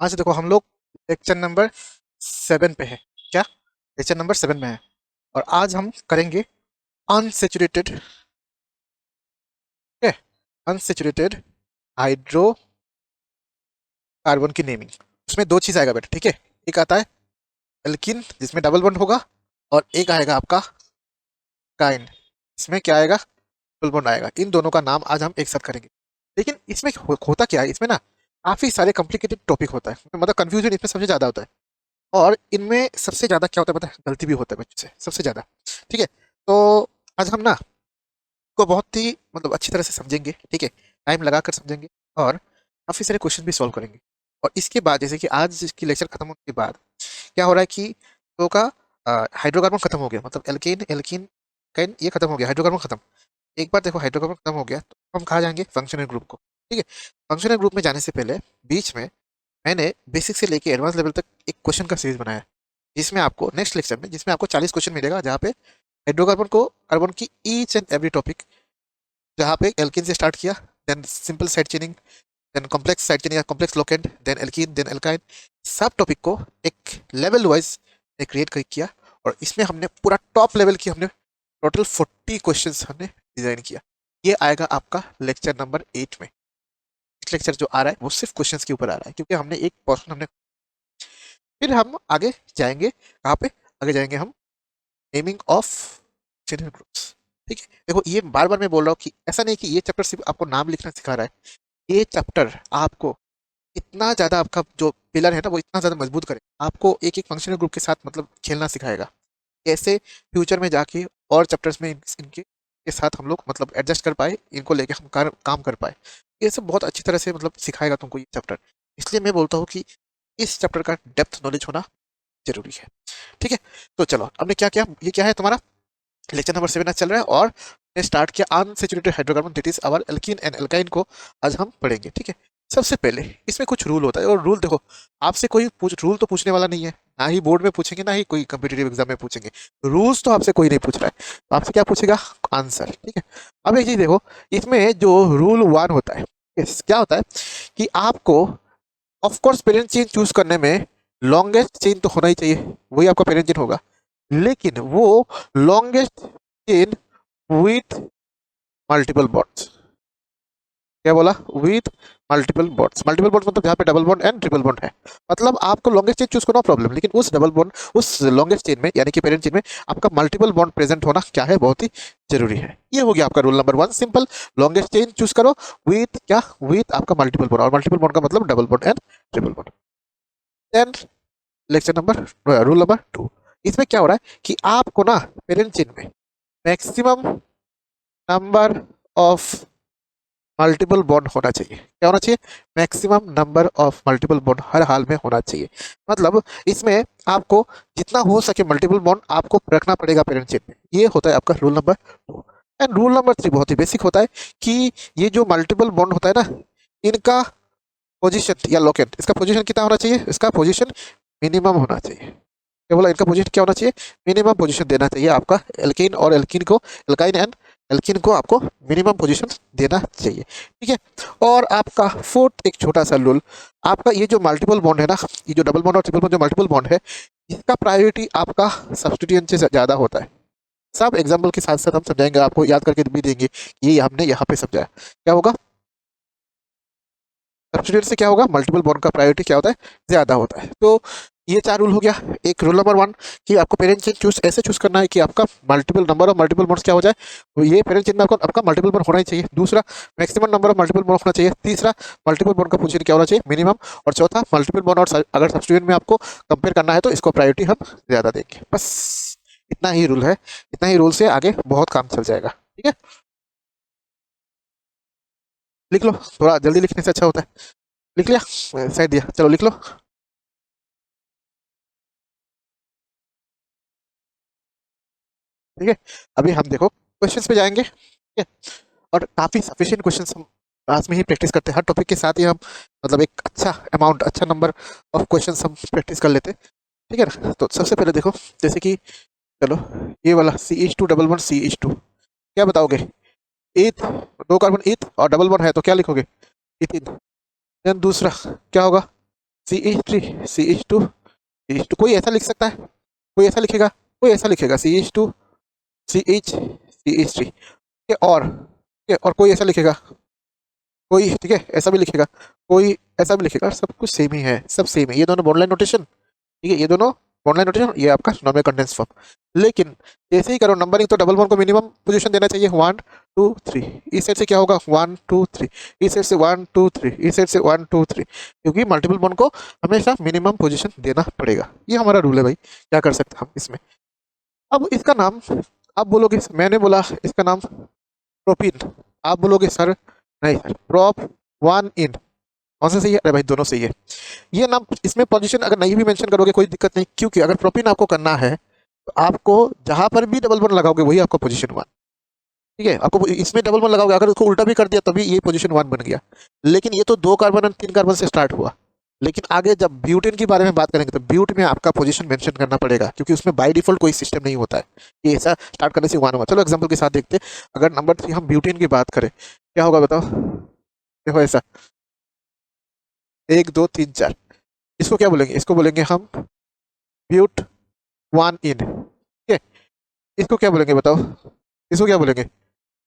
आज देखो हम लोग लेक्चर नंबर 7 पे है। क्या लेक्चर नंबर 7 में है? और आज हम करेंगे अनसेचुरेटेड, ठीक है, अनसेचुरेटेड हाइड्रोकार्बन की नेमिंग। उसमें दो चीज आएगा बेटा, ठीक है। एक आता है एल्किन जिसमें डबल बॉन्ड होगा, और एक आएगा आपका काइन, इसमें क्या आएगा, डबल बॉन्ड आएगा। इन दोनों का नाम आज हम एक साथ करेंगे। लेकिन इसमें होता क्या है, इसमें ना काफी सारे कॉम्प्लिकेटेड टॉपिक होता है, मतलब कंफ्यूजन इसमें सबसे ज्यादा होता है। और इनमें सबसे ज्यादा क्या होता है पता है, गलती भी होता है बच्चों से सबसे ज्यादा, ठीक है। तो आज हम ना को बहुत ही मतलब अच्छी तरह से समझेंगे, ठीक है, टाइम लगा कर समझेंगे, और काफी सारे क्वेश्चन भी सॉल्व करेंगे। और इसके बाद जैसे कि आज की लेक्चर खत्म होने के बाद क्या हो रहा है कि तो का हाइड्रोकार्बन खत्म हो गया, मतलब एल्केन एल्कीन कैन ये खत्म हो गया, हाइड्रोकार्बन खत्म। एक बार देखो हाइड्रोकार्बन खत्म हो गया तो हम कहाँ जाएंगे, फंक्शनल ग्रुप को, ठीक है। फंक्शनल ग्रुप में जाने से पहले बीच में मैंने बेसिक से लेके एडवांस लेवल तक एक क्वेश्चन का सीरीज बनाया है, जिसमें आपको नेक्स्ट लेक्चर में जिसमें आपको 40 क्वेश्चन मिलेगा, जहाँ पे हाइड्रोकार्बन को कार्बन की ईच एंड एवरी टॉपिक, जहाँ पे एल्किन से स्टार्ट किया, then simple side chaining, then complex side chaining या complex locant, then alkene, then alkyne, सब टॉपिक को एक लेवल वाइज क्रिएट किया। और इसमें हमने पूरा टॉप लेवल की हमने टोटल 40 क्वेश्चंस हमने डिजाइन किया। ये आएगा आपका लेक्चर नंबर 8 में। लेक्चर जो आ रहा है वो सिर्फ क्वेश्चंस के ऊपर आ रहा है, क्योंकि हमने एक पोर्शन हमने, फिर हम आगे जाएंगे कहाँ पे, आगे जाएंगे हम नेमिंग ऑफ चैनल ग्रुप्स, ठीक है। देखो ये बार बार मैं बोल रहा हूँ कि ऐसा नहीं कि ये चैप्टर सिर्फ आपको नाम लिखना सिखा रहा है, ये चैप्टर आपको इतना ज्यादा आपका जो पिलर है ना वो इतना ज्यादा मजबूत करे, आपको एक एक फंक्शनल ग्रुप के साथ मतलब खेलना सिखाएगा, कैसे फ्यूचर में जाके और चैप्टर्स में इनके के साथ हम लोग मतलब एडजस्ट कर पाए, इनको लेके हम काम कर पाए। ये सब बहुत अच्छी तरह से मतलब सिखाएगा तुमको ये चैप्टर। इसलिए मैं बोलता हूँ कि इस चैप्टर का डेप्थ नॉलेज होना जरूरी है, ठीक है। तो चलो हमने क्या किया, ये क्या है तुम्हारा लेक्चर नंबर 7 आज चल रहा है, और ने स्टार्ट किया unsaturated hydrocarbon that is our alkene and alkyne को आज हम पढ़ेंगे, ठीक है। सबसे पहले इसमें कुछ रूल होता है, और रूल देखो, आपसे कोई रूल तो पूछने वाला नहीं है, ना ही बोर्ड में पूछेंगे, ना ही कोई कम्पिटेटिव एग्जाम में पूछेंगे। रूल्स तो आपसे कोई नहीं पूछ रहा है, तो आपसे क्या पूछेगा, आंसर, ठीक है। अब एक चीज देखो, इसमें जो रूल 1 होता है, क्या होता है कि आपको ऑफकोर्स पेरेंट चेन चूज करने में लॉन्गेस्ट चेन तो होना ही चाहिए, वही आपका पेरेंट चेन होगा। लेकिन वो longest chain with multiple bonds, क्या बोला, with multiple bonds. Multiple bonds मतलब जहाँ पे double bond and triple bond है, मतलब आपको लॉन्गेस्ट चेन चूज करना प्रॉब्लम, लेकिन उस डबल बॉन्ड उस लॉन्गेस्ट चेन में यानी कि पेरेंट चेन में आपका मल्टीपल बॉन्ड प्रेजेंट होना क्या है, बहुत ही जरूरी है। ये हो गया आपका rule number 1, simple, longest chain choose करो विथ क्या, विथ आपका मल्टीपल बॉन्ड, और मल्टीपल बॉन्ड का मतलब double bond and triple bond. Then lecture number rule number 2, इसमें क्या हो रहा है कि आपको ना पेरेंट चेन में maximum number of multiple bond होना चाहिए, क्या होना चाहिए, maximum number of multiple bond हर हाल में होना चाहिए। मतलब इसमें आपको जितना हो सके मल्टीपल बॉन्ड आपको रखना पड़ेगा पेरेंट चेन में, ये होता है आपका rule number 2। And rule number 3 बहुत ही बेसिक होता है कि ये जो मल्टीपल बॉन्ड होता है ना, इनका पोजीशन या लोकेंट, इसका पोजीशन कितना होना चाहिए, इसका पोजीशन मिनिमम होना चाहिए। क्या बोला, इनका पोजीशन क्या होना चाहिए, मिनिमम पोजीशन देना चाहिए आपका एल्कीन और एल्कीन को, एल्काइन एंड एल्कीन को आपको मिनिमम पोजीशन देना चाहिए, ठीक है। और आपका फोर्थ एक छोटा सा रूल, आपका ये जो मल्टीपल बॉन्ड है ना, ये जो डबल बॉन्ड और ट्रिपल बॉन्ड जो मल्टीपल बॉन्ड है, इसका प्रायोरिटी आपका सब्स्टिट्यूएंट से ज़्यादा होता है। सब एग्जाम्पल के साथ साथ हम समझाएंगे, आपको याद करके भी देंगे ये हमने यहाँ पे समझाया। क्या होगा, सब्स्टिट्यूट से क्या होगा, मल्टीपल बॉन्ड का प्रायोरिटी क्या होता है, ज्यादा होता है। तो ये 4 रूल हो गया। एक रूल नंबर 1 कि आपको पेरेंट चेन चूज ऐसे चूज करना है कि आपका multiple number of multiple bonds क्या हो जाए, तो ये पेरेंट चेन में आपका मल्टीपल बॉन्ड होना ही चाहिए। दूसरा, maximum number of multiple bond होना चाहिए। तीसरा, मल्टीपल बॉन्ड का पोजीशन क्या होना चाहिए, मिनिमम। और चौथा, मल्टीपल बॉन्ड और अगर सब्स्टिट्यूट में आपको कंपेयर करना है तो इसको प्रायोरिटी हम ज्यादा देंगे। बस इतना ही रूल है, इतना ही रूल से आगे बहुत काम चल जाएगा, ठीक है। लिख लो, थोड़ा जल्दी लिखने से अच्छा होता है। लिख लिया, साइड दिया, चलो लिख लो। ठीक है, अभी हम देखो क्वेश्चंस पे जाएंगे, ठीक है। और काफी सफिशिएंट क्वेश्चंस हम क्लास में ही प्रैक्टिस करते हैं, हर टॉपिक के साथ ही हम मतलब एक अच्छा अमाउंट, अच्छा नंबर ऑफ क्वेश्चंस हम प्रैक्टिस कर लेते हैं, ठीक है ना। तो सबसे पहले देखो, जैसे कि चलो ये वाला CH2 डबल वन CH2, क्या बताओगे, ईथ, दो कार्बन ईथ और डबल वन है तो क्या लिखोगे, इथिन। देन दूसरा क्या होगा, CH3 CH2 CH2, कोई ऐसा लिख सकता है, कोई ऐसा लिखेगा, कोई ऐसा लिखेगा CH2 CH3, ठीक है, और ठीक है, और कोई ऐसा लिखेगा, कोई ठीक है ऐसा भी लिखेगा, कोई ऐसा भी लिखेगा, सब कुछ सेम ही है, सब सेम है, ये दोनों बॉन्ड लाइन नोटेशन, ठीक है, ये दोनों बॉन्ड लाइन नोटेशन, ये आपका नॉर्मल कंडेंस फॉर्म। लेकिन जैसे ही करो नंबरिंग, तो डबल बॉन्ड को मिनिमम पोजीशन देना चाहिए 1 2 3, इस साइड से क्या होगा 1 2 3, इस साइड से 1 2 3, इस साइड से 1 2 3, क्योंकि मल्टीपल बॉन्ड को हमेशा मिनिमम पोजीशन देना पड़ेगा, ये हमारा रूल है भाई, क्या कर सकते हैं हम इसमें। अब इसका नाम आप बोलोगे, मैंने बोला इसका नाम प्रोपीन, आप बोलोगे सर नहीं सर प्रोप 1 इन, कौन सा सही है, अरे भाई दोनों सही है। ये नाम इसमें पोजीशन अगर नहीं भी मेंशन करोगे कोई दिक्कत नहीं, क्योंकि अगर प्रोपीन आपको करना है तो आपको जहां पर भी डबल बॉन्ड लगाओगे वही आपका पोजीशन 1, ठीक है, आपको इसमें डबल बॉन्ड लगाओगे, अगर उसको उल्टा भी कर दिया तभी ये पोजीशन 1 बन गया। लेकिन ये तो 2 कार्बन और 3 कार्बन से स्टार्ट हुआ, लेकिन आगे जब ब्यूटेन के बारे में बात करेंगे तो ब्यूट में आपका पोजीशन मेंशन करना पड़ेगा, क्योंकि उसमें बाय डिफॉल्ट कोई सिस्टम नहीं होता है कि ऐसा स्टार्ट करने से 1 हुआ। चलो एग्जांपल के साथ देखते हैं, अगर नंबर 3 हम ब्यूटेन की बात करें, क्या होगा बताओ, देखो ऐसा 1 2 3 4, इसको क्या बोलेंगे, इसको बोलेंगे हम ब्यूट 1 इन, ठीक है, इसको क्या बोलेंगे बताओ, इसको क्या बोलेंगे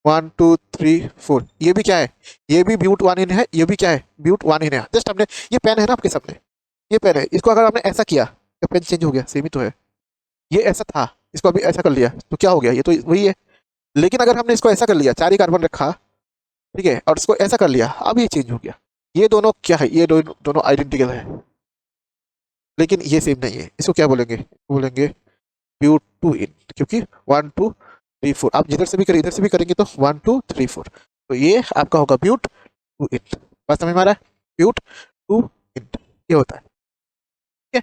1 2 3 4, ये भी क्या है, ये भी ब्यूट 1 इन है, ये भी क्या है ब्यूट 1 इन है। जस्ट हमने, ये पेन है ना आपके सामने, ये पेन है, इसको अगर आपने ऐसा किया तो पेन चेंज हो गया, सेम ही तो है, ये ऐसा था, इसको अभी ऐसा कर लिया तो क्या हो गया, ये तो वही है। लेकिन अगर हमने इसको ऐसा कर लिया, 4 ही कार्बन रखा, ठीक है, और इसको ऐसा कर लिया, अब ये चेंज हो गया। ये दोनों क्या है, ये दोनों आइडेंटिकल है, लेकिन ये सेम नहीं है, इसको क्या बोलेंगे, बोलेंगे ब्यूट 2 इन, क्योंकि 1 2 3 4, आप जिधर से भी करें, इधर से भी करेंगे तो 1 2 3 4, तो ये आपका होगा ब्यूट 2 इन। बात समझ में आ रहा है, ब्यूट 2 इन ये होता है, ठीक है,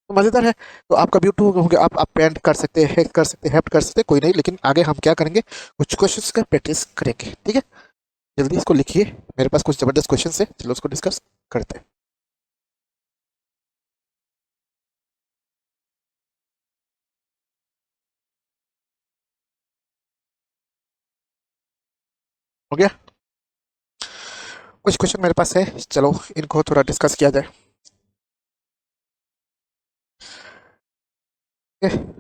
तो मजेदार है। तो आपका ब्यूट 2 हो गया, आप पेंट कर सकते हैं, हेक्स कर सकते हैं, हेप्ट कर सकते हैं, कोई नहीं, लेकिन आगे हम क्या करेंगे, कुछ क्वेश्चंस का प्रैक्टिस करेंगे, ठीक है, जल्दी इसको लिखिए, मेरे पास कुछ जबरदस्त क्वेश्चन है, चलो उसको डिस्कस करते हैं। हो गया, कुछ क्वेश्चन मेरे पास है, चलो इनको थोड़ा डिस्कस किया जाए, ठीक है।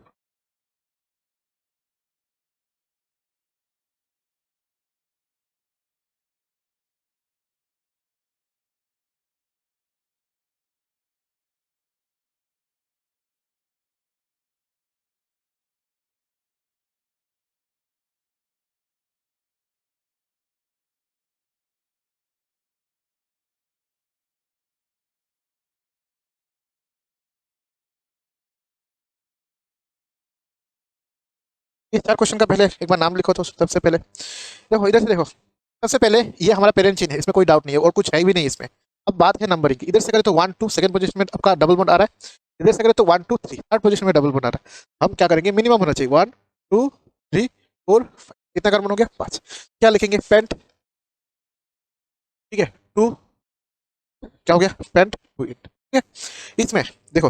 इस 4 क्वेश्चन का पहले एक बार नाम लिखो, तो सबसे पहले देखो, इधर से देखो, सबसे पहले ये हमारा पेरेंट चिन्ह है, इसमें कोई डाउट नहीं है और कुछ है भी नहीं इसमें। अब बात है नंबरिंग की, इधर से करें तो 1 2 सेकंड पोजीशन में आपका डबल बॉन्ड आ रहा है, इधर से करें तो 1 2 3 थर्ड पोजीशन में डबल बॉन्ड आ रहा है। हम क्या करेंगे, मिनिमम होना चाहिए 1 2 3 4 5, कितना कार्बन हो गया 5, क्या लिखेंगे पेंट, ठीक है 2, क्या हो गया पेंट 2 इन, ठीक है। इसमें देखो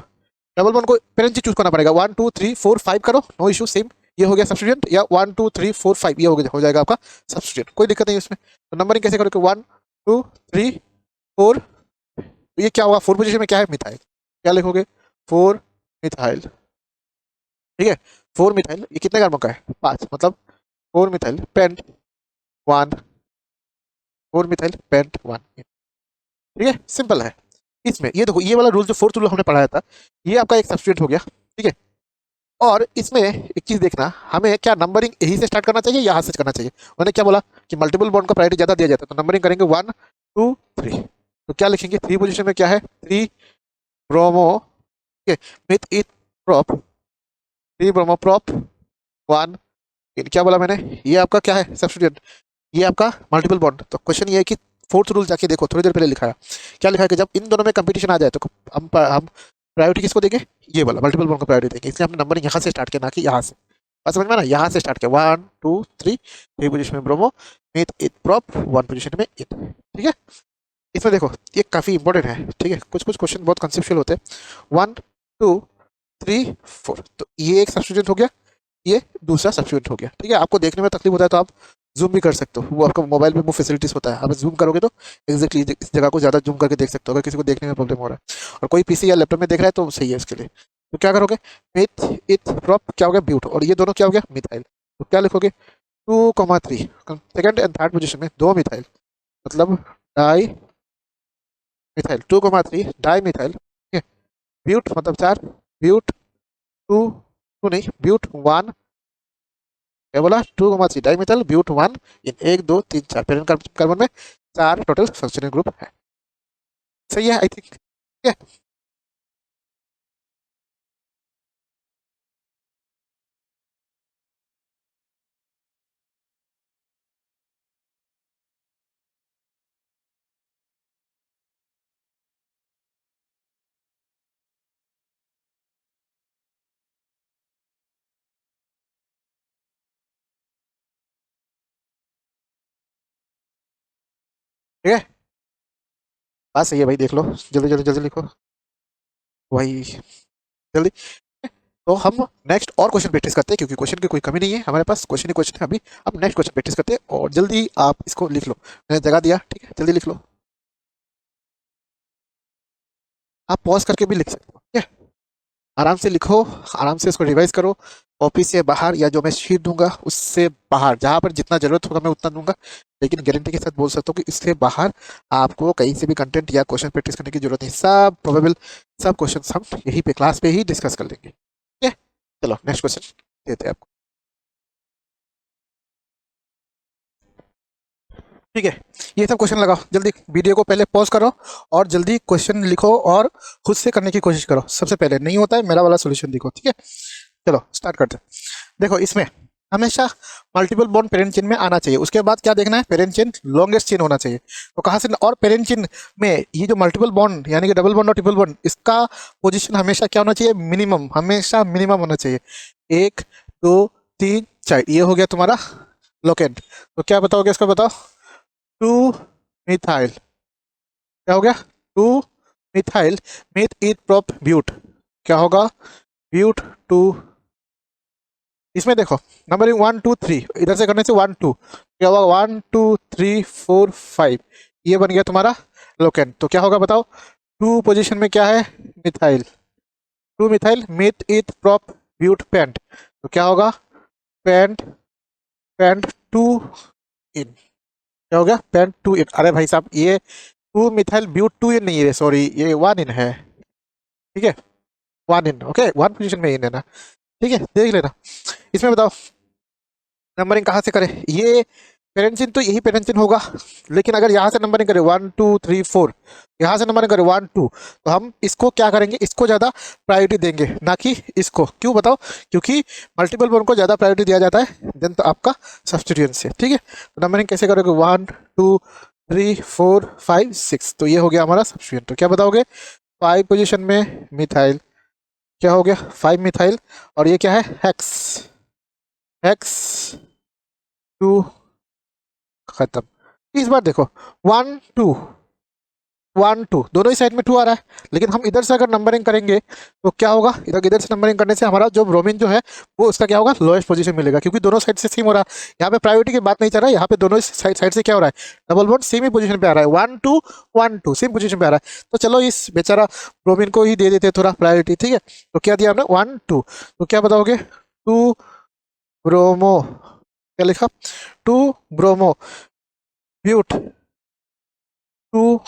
डबल बॉन्ड को पेरेंट चूज करना पड़ेगा, 1 2 3 4 5 करो, नो इशू, सेम ये हो गया सब्स्टिट्यूएंट, या 1 2 3 4 5 ये हो जाएगा आपका सब्स्टिट्यूएंट, कोई दिक्कत नहीं है उसमें। तो नंबरिंग कैसे करोगे, 1 2 3 4, ये क्या होगा 4 पोजीशन में क्या है मिथाइल, क्या लिखोगे 4 मिथाइल, ठीक है 4 मिथाइल, ये कितने कार्बन का है 5, मतलब 4 मिथाइल पेंट 1, 4 मिथाइल पेंट 1, ठीक है, सिंपल है। इसमें ये देखो, ये वाला रूल जो फोर्थ रूल हमने पढ़ाया था, ये आपका एक सब्स्टिट्यूट हो गया, ठीक है। और इसमें एक चीज देखना, हमें क्या नंबरिंग यही से स्टार्ट करना चाहिए, यहाँ से करना चाहिए। उन्होंने क्या बोला कि मल्टीपल बॉन्ड का प्रायोरिटी ज्यादा दिया जाता है, तो नंबरिंग करेंगे 1 2 3, तो क्या लिखेंगे 3 पोजीशन में क्या है 3 ब्रोमो, ठीक है, विथ इथ प्रॉप, 3 ब्रोमो प्रॉप 1, क्या बोला मैंने, ये आपका क्या है सब्स्टिट्यूएंट, ये आपका मल्टीपल बॉन्ड। तो क्वेश्चन ये है कि फोर्थ रूल जाके देखो, थोड़ी देर पहले लिखा है, क्या लिखा है कि जब इन दोनों में कंपटीशन आ जाए तो हम प्रायोरिटी किसको देंगे, ये वाला मल्टीपल बॉन्ड को प्रायोरिटी देंगे, इसलिए हमने नंबर यहाँ से स्टार्ट किया, ना कि यहाँ से। बात समझ में ना, यहाँ से स्टार्ट किया 1 2 3, 3 पोजीशन में ब्रोमो, विथ इथ प्रॉप 1 पोजीशन में इथ, ठीक है। इसमें देखो ये काफी इंपॉर्टेंट है, ठीक है, कुछ कुछ क्वेश्चन बहुत कंसेप्चुअल होते हैं। 1 2 3 4, तो ये एक सब्स्टिट्यूएंट हो गया, ये दूसरा सब्स्टिट्यूएंट हो गया, ठीक है। आपको देखने में तकलीफ होता है तो आप जूम भी कर सकते हो, वो आपका मोबाइल में वो फैसिलिटीज होता है, आप जूम करोगे तो एग्जैक्टली इस जगह को ज़्यादा जूम करके देख सकते हो अगर किसी को देखने में प्रॉब्लम हो रहा है, और कोई पीसी या लैपटॉप में देख रहा है तो सही है उसके लिए। तो क्या करोगे, मिथ इथ प्रॉप क्या हो गया, ब्यूट, और ये दोनों क्या हो गया, मिथाइल। तो क्या लिखोगे, 2,3 सेकंड एंड थर्ड पोजीशन में दो मिथाइल, मतलब डाई मिथाइल, 2,3 डाई मिथाइल, ठीक है। ब्यूट मतलब चार, ब्यूट टू, टू नहीं ब्यूट वन, क्या बोला, 2,3 dimethyl but one ene एक दो तीन चार, पेरेंट कार्बन में चार टोटल फंक्शनल ग्रुप है। सही है आई थिंक, ठीक है। ठीक है, बात सही है भाई, देख लो, जल्दी जल्दी जल्दी लिखो भाई, जल्दी। तो हम नेक्स्ट और क्वेश्चन प्रैक्टिस करते हैं, क्योंकि क्वेश्चन की कोई कमी नहीं है हमारे पास, क्वेश्चन ही क्वेश्चन है अभी। अब नेक्स्ट क्वेश्चन प्रैक्टिस करते हैं, और जल्दी आप इसको लिख लो, मैंने जगह दिया, ठीक है, जल्दी लिख लो। आप पॉज करके भी लिख सकते हो, ठीक है, आराम से लिखो, आराम से इसको रिवाइज करो। ऑफिस से बाहर या जो मैं शीट दूंगा उससे बाहर, जहाँ पर जितना जरूरत होगा मैं उतना दूंगा, लेकिन गारंटी के साथ बोल सकता हूँ कि इससे बाहर आपको कहीं से भी कंटेंट या क्वेश्चन प्रैक्टिस करने की जरूरत नहीं, सब प्रोबेबल सब क्वेश्चन हम यहीं पे क्लास पे ही डिस्कस कर लेंगे, ठीक है। चलो नेक्स्ट क्वेश्चन देते हैं आपको, ठीक है। ये सब क्वेश्चन लगाओ, जल्दी वीडियो को पहले पॉज करो और जल्दी क्वेश्चन लिखो, और खुद से करने की कोशिश करो, सबसे पहले नहीं होता है मेरा वाला सोल्यूशन देखो, ठीक है। चलो स्टार्ट करते हैं। देखो इसमें हमेशा मल्टीपल बॉन्ड पेरेंट चेन में आना चाहिए, उसके बाद क्या देखना है, पेरेंट चेन लॉन्गेस्ट चेन होना चाहिए। तो कहाँ से, और पेरेंट चेन में ये जो मल्टीपल बॉन्ड यानी कि डबल बॉन्ड और ट्रिपल बॉन्ड, इसका पोजीशन हमेशा क्या होना चाहिए, मिनिमम, हमेशा मिनिमम होना चाहिए। एक दो तीन चार, ये हो गया तुम्हारा लोकेंट। तो क्या बताओगे इसका, बताओ, टू मिथाइल, क्या हो गया, two methyl meth eth prop but, क्या होगा, ब्यूट टू। इसमें देखो नंबरिंग 1 2 3, इधर से करने से 1 2, क्या होगा, 1 2 3 4 5, ये बन गया तुम्हारा लोकेंट। तो क्या होगा बताओ, टू पोजीशन में क्या है, methyl, two methyl meth eth prop but pent, तो क्या होगा, पेंट, पेंट टू इन, क्या हो गया, पेंट टू इन। अरे भाई साहब, ये टू मिथाइल ब्यूट टू इन नहीं है, सॉरी, ये वन इन है, ठीक है, one in, okay, one position में इन है ना, ठीक है, देख लेना। इसमें बताओ नंबरिंग कहाँ से करें, ये पेरेंसिन तो यही पेरेंसिन होगा, लेकिन अगर यहाँ से नंबरिंग करें 1 2 3 4, यहाँ से नंबरिंग करें 1 2, तो हम इसको क्या करेंगे, इसको ज़्यादा प्रायोरिटी देंगे ना कि इसको, क्यों बताओ, क्योंकि मल्टीपल वन को ज़्यादा प्रायोरिटी दिया जाता है देन तो आपका सब्सटीट्यूएंट से, ठीक है। तो नंबरिंग कैसे करोगे, 1 2 3 4 5 6, तो ये हो गया हमारा सब्सटीट्यूएंट। तो क्या बताओगे, 5 पोजिशन में मिथाइल, क्या हो गया, 5 मिथाइल, और ये क्या है, हेक्स, हेक्स टू, खत्म। इस बार देखो 1 2 1 2 दोनों ही साइड में 2 आ रहा है, लेकिन हम इधर से अगर नंबरिंग करेंगे तो क्या होगा, इधर इधर से नंबरिंग करने से हमारा जो ब्रोमीन जो है वो उसका क्या होगा, लोएस्ट पोजीशन मिलेगा, क्योंकि दोनों साइड से सेम हो रहा है। यहाँ पे प्रायोरिटी की बात नहीं चल रहा है, यहाँ पे दोनों साइड साइड से क्या हो रहा है, डबल बॉन्ड सेम ही पोजीशन पे आ रहा है, 1 2 1 2 सेम पोजीशन पे आ रहा है। तो चलो इस बेचारा ब्रोमीन को ही दे देते थोड़ा प्रायोरिटी, ठीक है। तो क्या दिया हमने, 1 2, तो क्या बताओगे, टू ब्रोमो, क्या लिखा, two bromo but, two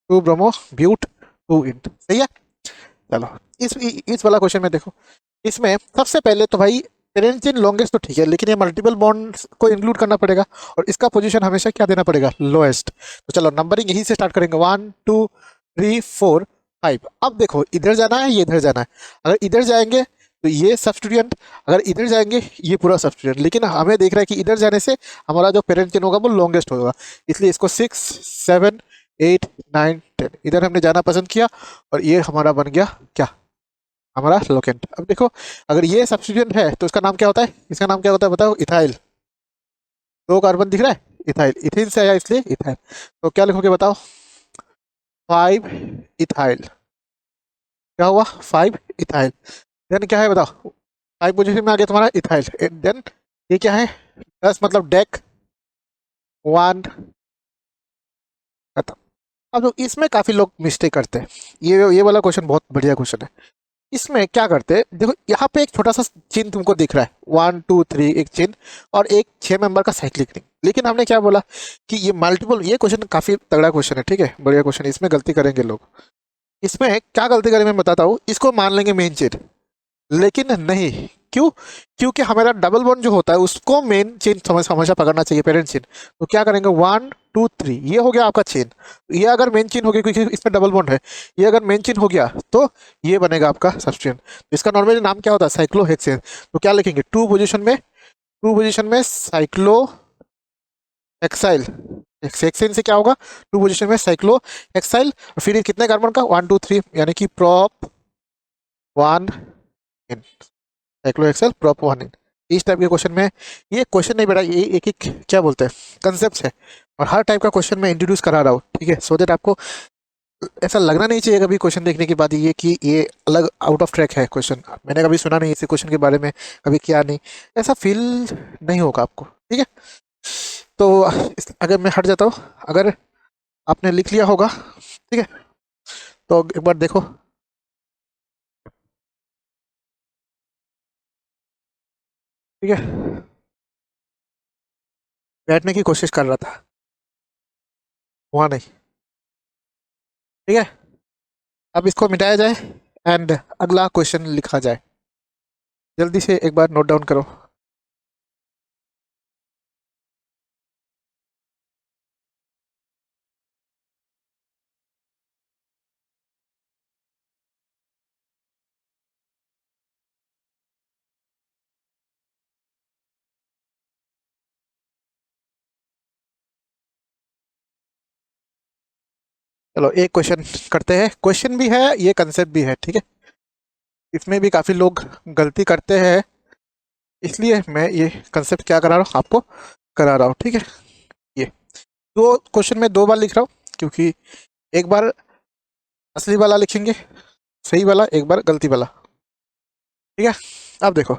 two bromo but two इंट, सही है। चलो इस वाला क्वेश्चन में देखो, इसमें सबसे पहले तो भाई पेरेंट लॉन्गेस्ट तो ठीक है, लेकिन ये मल्टीपल बॉन्ड को इंक्लूड करना पड़ेगा, और इसका पोजीशन हमेशा क्या देना पड़ेगा, लोएस्ट। तो चलो नंबरिंग यहीं से स्टार्ट करेंगे, 1 2 3 4 5। अब देखो इधर जाना है, ये इधर जाना है, अगर इधर जाएंगे तो ये सब्सटीट्यूएंट, अगर इधर जाएंगे ये पूरा सब्सटीट्यूएंट, लेकिन हमें देख रहा है कि इधर जाने से हमारा जो पेरेंट चेन होगा वो लॉन्गेस्ट होगा, इसलिए इसको 6 7 8 9 10 इधर हमने जाना पसंद किया, और ये हमारा बन गया क्या, हमारा लोकेंट। अब देखो अगर ये सब्स्टिट्यूएंट है तो इसका नाम क्या होता है, इसका नाम क्या होता है बताओ, इथाइल, दो कार्बन दिख रहा है, इथाइल, इथिन से आया इसलिए इथाइल। तो क्या लिखोगे बताओ, 5 इथाइल, क्या हुआ, 5 इथाइल, देन क्या है बताओ, 5 पोजीशन में आ गया तुम्हारा इथाइल, देन ये क्या है? 10 मतलब डेक 1 खत्म। अब तो इसमें काफी लोग मिस्टेक करते हैं। ये वाला क्वेश्चन बहुत बढ़िया क्वेश्चन है। इसमें क्या करते हैं, देखो यहाँ पे एक छोटा सा चिन्ह तुमको दिख रहा है, 1 2 3 एक चिन्ह, और एक 6 मेंबर का साइक्लिक रिंग। लेकिन हमने क्या बोला कि ये मल्टीपल, ये क्वेश्चन काफी तगड़ा क्वेश्चन है, ठीक है, बढ़िया क्वेश्चन है। इसमें गलती करेंगे लोग। इसमें क्या गलती करेंगे मैं बताता हूँ। इसको मान लेंगे मेन चेन, लेकिन नहीं। क्यों? क्योंकि हमारा डबल बॉन्ड जो होता है उसको मेन चेन हमेशा पकड़ना चाहिए, पेरेंट चेन। तो क्या करेंगे, 1 2 3, ये हो गया आपका चेन। ये अगर मेन चेन हो गया, क्योंकि इसमें डबल बॉन्ड है, ये अगर मेन चेन हो गया तो ये बनेगा आपका सबस्टेंस। तो इसका नॉर्मली नाम क्या होता है, साइक्लोहेक्सेन। तो क्या लिखेंगे, टू पोजिशन में साइक्लो एक्साइल। हेक्सेन से क्या होगा, 2 पोजिशन में साइक्लो एक्साइल। फिर ये कितने कार्बन का, 1 2 3, यानी कि प्रॉप 1 इन, साइक्लोहेक्सेल प्रॉप 1 इन। इस टाइप के क्वेश्चन में, ये क्वेश्चन नहीं बेटा, ये एक एक क्या बोलते हैं, कंसेप्ट है। और हर टाइप का क्वेश्चन मैं इंट्रोड्यूस करा रहा हूँ, ठीक है, सो दैट आपको ऐसा लगना नहीं चाहिए कभी क्वेश्चन देखने के बाद ये कि ये अलग आउट ऑफ ट्रैक है क्वेश्चन, मैंने कभी सुना नहीं इसी क्वेश्चन के बारे में, कभी किया नहीं, ऐसा फील नहीं होगा आपको, ठीक है। तो अगर मैं हट जाता हूँ, अगर आपने लिख लिया होगा, ठीक है, तो एक बार देखो, ठीक है। बैठने की कोशिश कर रहा था, हुआ नहीं, ठीक है। अब इसको मिटाया जाए एंड अगला क्वेश्चन लिखा जाए। जल्दी से एक बार नोट डाउन करो। चलो एक क्वेश्चन करते हैं, क्वेश्चन भी है ये, कंसेप्ट भी है, ठीक है। इसमें भी काफ़ी लोग गलती करते हैं, इसलिए मैं ये कंसेप्ट क्या करा रहा हूँ आपको, करा रहा हूँ, ठीक है। ये दो क्वेश्चन में 2 बार लिख रहा हूँ, क्योंकि एक बार असली वाला लिखेंगे, सही वाला, एक बार गलती वाला, ठीक है। अब देखो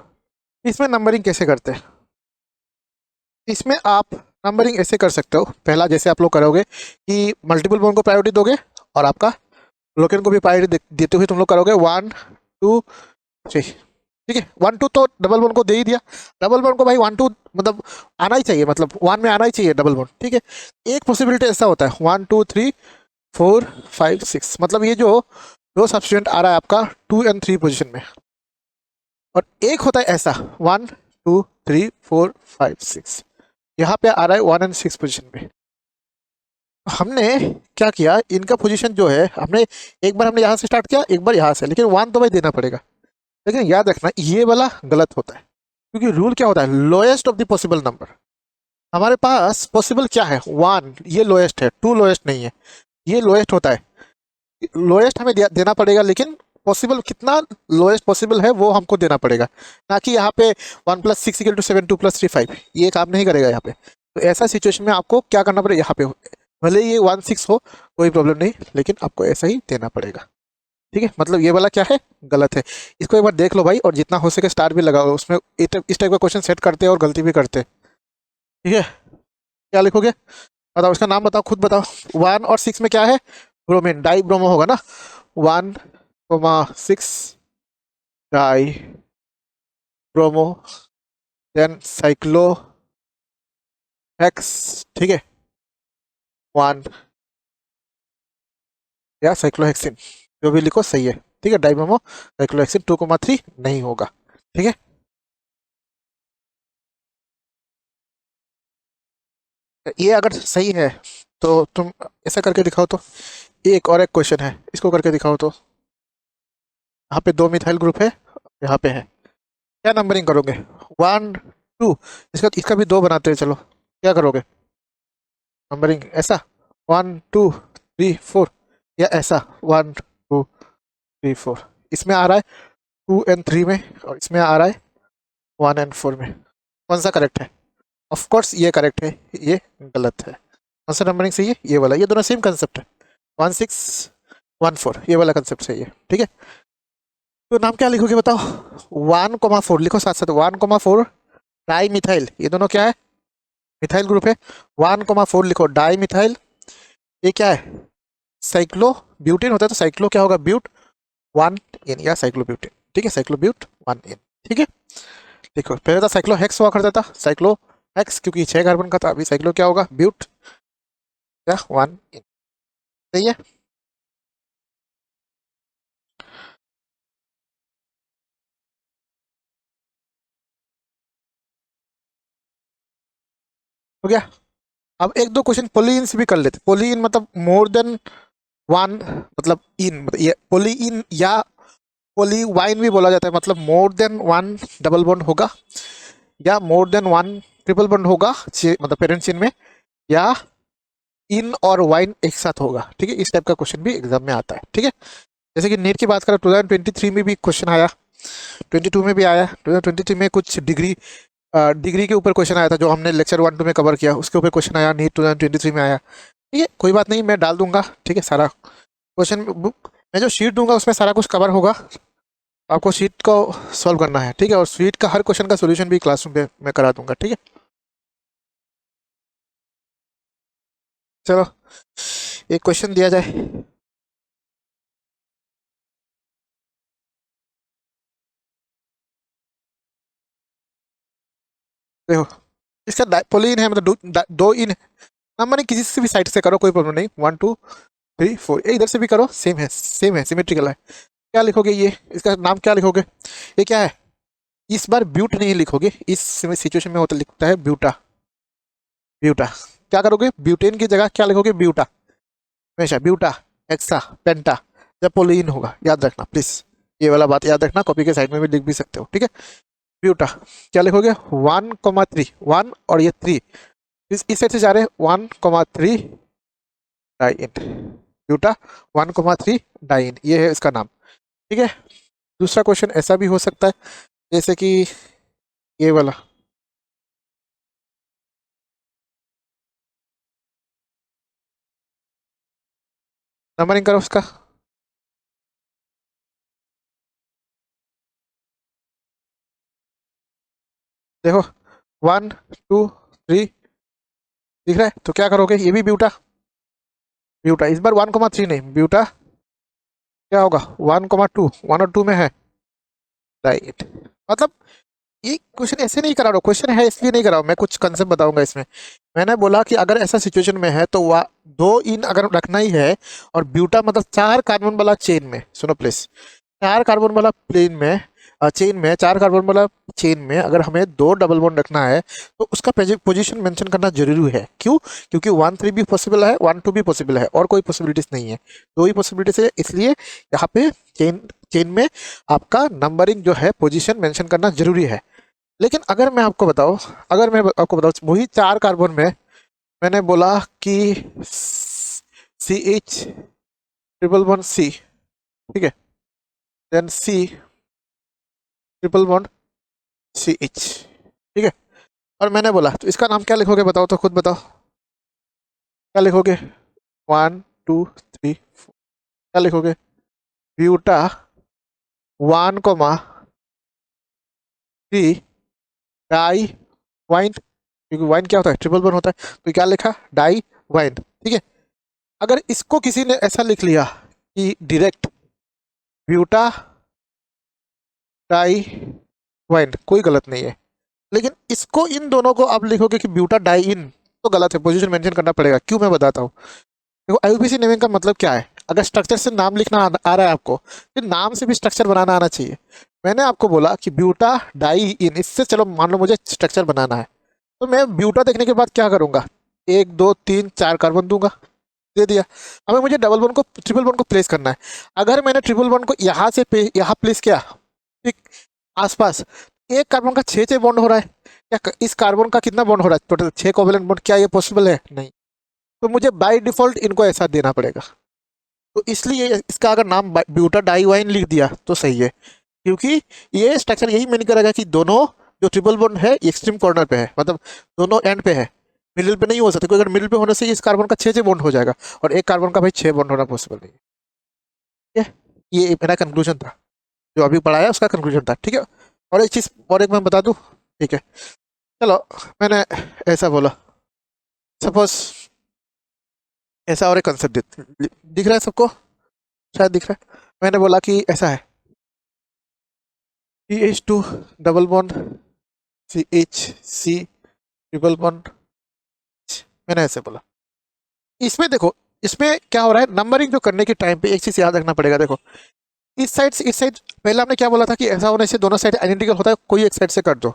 इसमें नंबरिंग कैसे करते हैं। इसमें आप नंबरिंग ऐसे कर सकते हो, पहला जैसे आप लोग करोगे कि मल्टीपल बॉन्ड को प्रायोरिटी दोगे, और आपका लोकेन को भी प्रायोरिटी देते हुए तुम लोग करोगे 1 2 3, ठीक है। 1 2 तो डबल बॉन्ड को दे ही दिया, डबल बॉन्ड को भाई 1 2 मतलब आना ही चाहिए, मतलब 1 में आना ही चाहिए डबल बॉन्ड, ठीक है। एक पॉसिबिलिटी ऐसा होता है 1 2 3 4 5 6, मतलब ये जो दो सब्स्टिट्यूएंट आ रहा है आपका 2 and 3 पोजिशन में, और एक होता है ऐसा 1 2 3 4 5 6, यहाँ पे आ रहा है 1 and 6 पोजिशन में। हमने क्या किया, इनका पोजीशन जो है, हमने एक बार हमने यहाँ से स्टार्ट किया, एक बार यहाँ से, लेकिन 1 तो भाई देना पड़ेगा। लेकिन याद रखना ये वाला गलत होता है, क्योंकि रूल क्या होता है, lowest of the possible number. हमारे पास पॉसिबल क्या है, 1, ये लोएस्ट है, 2 लोएस्ट नहीं है, ये लोएस्ट होता है। लोएस्ट हमें देना पड़ेगा, लेकिन पॉसिबल कितना लोएस्ट पॉसिबल है वो हमको देना पड़ेगा, ना कि यहाँ पे 1 + 6 = 7 2 + 3 5, ये काम नहीं करेगा यहाँ पे। तो ऐसा सिचुएशन में आपको क्या करना पड़ेगा, यहाँ पे भले ये 1 6 हो कोई प्रॉब्लम नहीं, लेकिन आपको ऐसा ही देना पड़ेगा, ठीक है। मतलब ये वाला क्या है, गलत है। इसको एक बार देख लो भाई, और जितना हो सके स्टार भी लगाओ उसमें, इस टाइप का क्वेश्चन सेट करते हैं और गलती भी करते हैं, ठीक है। क्या लिखोगे बताओ, इसका नाम बताओ, खुद बताओ। 1 और 6 में क्या है, ब्रोमीन, डाई ब्रोमो होगा ना, 1 6 dibromo, then cyclo hex, ठीक है, 1 या साइक्लोहेक्सिन, जो भी लिखो सही है, ठीक है। डाइब्रोमो साइक्लोहेक्सिन 2 3 नहीं होगा, ठीक है। ये अगर सही है तो तुम ऐसा करके दिखाओ तो, एक और एक क्वेश्चन है, इसको करके दिखाओ तो। यहाँ पे 2 मिथाइल ग्रुप है, यहाँ पे है, क्या नंबरिंग करोगे, 1 2, इसका इसका भी 2 बनाते हैं, चलो क्या करोगे नंबरिंग, ऐसा 1 2 3 4, या ऐसा 1 2 3 4, इसमें आ रहा है 2 and 3 में, और इसमें आ रहा है 1 and 4 में, कौन सा करेक्ट है। ऑफ कोर्स ये करेक्ट है, ये गलत है। कौन सा नंबरिंग सही है, ये वाला, ये दोनों सेम कंसेप्ट है, 1 6 1 4, ये वाला कंसेप्ट सही है, ठीक है। तो नाम क्या लिखोगे बताओ, 1 4 लिखो साथ साथ, 1 4 डाई मिथाइल, ये दोनों क्या है, मिथाइल ग्रुप है। 1,4 लिखो डाई मिथाइल, ये क्या है, साइक्लो ब्यूटेन होता है, तो साइक्लो क्या होगा, ब्यूट 1 इन या साइक्लो ब्यूटेन, ठीक है, साइक्लो ब्यूट 1 इन, ठीक है। देखो पहले तो साइक्लो हेक्स हुआ करता था, साइक्लो हेक्स क्योंकि 6 कार्बन का था, अभी साइक्लो क्या होगा, ब्यूट क्या 1 इन, सही है। हो गया। अब एक दो क्वेश्चन पोलीन से भी कर लेते, पोलीन मतलब मोर देन वन, मतलब इन, मतलब ये पोली इन या पोली वाइन भी बोला जाता है, मतलब more than one double bond होगा या more than one triple bond होगा, मतलब पेरेंट चेन में, या इन और वाइन एक साथ होगा, ठीक है। इस टाइप का क्वेश्चन भी एग्जाम में आता है, ठीक है। जैसे कि नीट की बात करें 2023 में भी क्वेश्चन आया, 22 में भी आया, 2023 में कुछ डिग्री के ऊपर क्वेश्चन आया था, जो हमने लेक्चर 1-2 में कवर किया, उसके ऊपर क्वेश्चन आया, नीट 2023 में आया, ठीक है। कोई बात नहीं, मैं डाल दूंगा, ठीक है, सारा क्वेश्चन बुक मैं जो शीट दूंगा उसमें सारा कुछ कवर होगा, आपको शीट को सॉल्व करना है, ठीक है। और शीट का हर क्वेश्चन का सोल्यूशन भी क्लासरूम पे मैं करा दूंगा, ठीक है। चलो एक क्वेश्चन दिया जाए, देखो इसका पोलीन है, मतलब दो इन नंबर किसी से भी साइड से करो, कोई प्रॉब्लम नहीं, 1 2 3 4, ये इधर से भी करो, सेम है, सिमेट्रिकल है। क्या लिखोगे, ये इसका नाम क्या लिखोगे, ये क्या है, इस बार ब्यूट नहीं लिखोगे, इस सिचुएशन में होता लिखता है ब्यूटा, ब्यूटा। क्या करोगे, ब्यूटेन की जगह क्या लिखोगे, ब्यूटा, हमेशा ब्यूटा, हेक्सा, पेंटा, जब पोलीन होगा, याद रखना प्लीज, ये वाला बात याद रखना, कॉपी के साइड में भी लिख भी सकते हो, ठीक है। ब्यूटा क्या लिखोगे, 1,3, 1 और ये 3, इस साइड से जा रहे हैं, 1,3 डाइन, ब्यूटा 1,3 डाइन, ये है इसका नाम, ठीक है। दूसरा क्वेश्चन ऐसा भी हो सकता है, जैसे कि ये वाला, नंबरिंग करो उसका, देखो 1 2 3 दिख रहा है, तो क्या करोगे, ये भी ब्यूटा, ब्यूटा इस बार 1,3 नहीं, ब्यूटा क्या होगा, 1,2, 1 और 2 में है राइट। मतलब ये क्वेश्चन ऐसे नहीं करा रहा हूँ, क्वेश्चन है इसलिए नहीं करा हूँ, मैं कुछ कंसेप्ट बताऊंगा इसमें। मैंने बोला कि अगर ऐसा सिचुएशन में है तो वह दो इन अगर रखना ही है, और ब्यूटा मतलब 4 कार्बन वाला चेन में, सुनो प्लीज, 4 कार्बन वाला प्लेन में, चेन में, 4 कार्बन वाला चेन में अगर हमें दो डबल बॉन्ड रखना है, तो उसका पोजीशन मेंशन करना जरूरी है। क्यों, क्योंकि 1 3 भी पॉसिबल है, 1 2 भी पॉसिबल है, और कोई पॉसिबिलिटीज नहीं है, दो ही पॉसिबिलिटीज है, इसलिए यहाँ पे चेन चेन में आपका नंबरिंग जो है पोजीशन मेंशन करना जरूरी है। लेकिन अगर मैं आपको बताऊं, अगर मैं आपको बताऊं वही 4 कार्बन में मैंने बोला कि CH ट्रिपल बॉन्ड C, ठीक है, then C triple bond CH, ठीक है, और मैंने बोला तो इसका नाम क्या लिखोगे, बताओ तो खुद बताओ, क्या लिखोगे, 1 2 3 4, क्या लिखोगे, ब्यूटा 1,3 डाई वाइन, क्योंकि वाइन क्या होता है, ट्रिपल बॉन्ड होता है, तो क्या लिखा, डाई वाइन, ठीक है। अगर इसको किसी ने ऐसा लिख लिया कि डायरेक्ट ब्यूटा डाई वाइन, कोई गलत नहीं है, लेकिन इसको इन दोनों को आप लिखोगे कि ब्यूटा डाई इन, तो गलत है, पोजीशन मेंशन करना पड़ेगा। क्यों, मैं बताता हूँ। देखो आईयूपीएसी नेमिंग का मतलब क्या है, अगर स्ट्रक्चर से नाम लिखना आ रहा है आपको, फिर नाम से भी स्ट्रक्चर बनाना आना चाहिए। मैंने आपको बोला कि ब्यूटा डाई इन, इससे चलो मान लो मुझे स्ट्रक्चर बनाना है, तो मैं ब्यूटा देखने के बाद क्या करूंगा, 1 2 3 4 कार्बन दूंगा, दे दिया। हमें मुझे डबल बॉन्ड को, ट्रिपल बॉन्ड को प्लेस करना है। अगर मैंने ट्रिपल बॉन्ड को यहाँ से यहाँ प्लेस किया, ठीक, आसपास, एक कार्बन का 6 बॉन्ड हो रहा है, क्या इस कार्बन का कितना बॉन्ड हो रहा है, टोटल 6 कोवेलेंट बॉन्ड, क्या ये पॉसिबल है, नहीं। तो मुझे बाय डिफॉल्ट इनको ऐसा देना पड़ेगा, तो इसलिए इसका अगर नाम ब्यूटा डाईवाइन लिख दिया तो सही है, क्योंकि ये स्ट्रक्चर यही मैंने करेगा कि दोनों जो ट्रिपल बॉन्ड है एक्सट्रीम कॉर्नर पे है, मतलब दोनों एंड पे है, मिडिल पे नहीं हो सकता, क्योंकि अगर मिडिल पे होने से इस कार्बन का 6 बॉन्ड हो जाएगा, और एक कार्बन का भाई 6 बॉन्ड होना पॉसिबल नहीं है, ठीक है। ये मेरा कंक्लूजन था, जो अभी पढ़ाया उसका कंक्लूजन था, ठीक है। और एक चीज़ और एक मैं बता दूं, ठीक है, चलो, मैंने ऐसा बोला, सपोज ऐसा और एक कंसेप्ट दिख रहा है सबको, शायद दिख रहा है। मैंने बोला कि ऐसा है, CH2 double bond CH, C triple bond. मैंने ऐसे बोला। इसमें देखो, इसमें क्या हो रहा है, नंबरिंग जो करने के टाइम पे एक चीज याद रखना पड़ेगा। देखो, इस साइड से इस साइड, पहले हमने क्या बोला था कि ऐसा होने से दोनों साइड आइडेंटिकल होता है, कोई एक साइड से कर दो।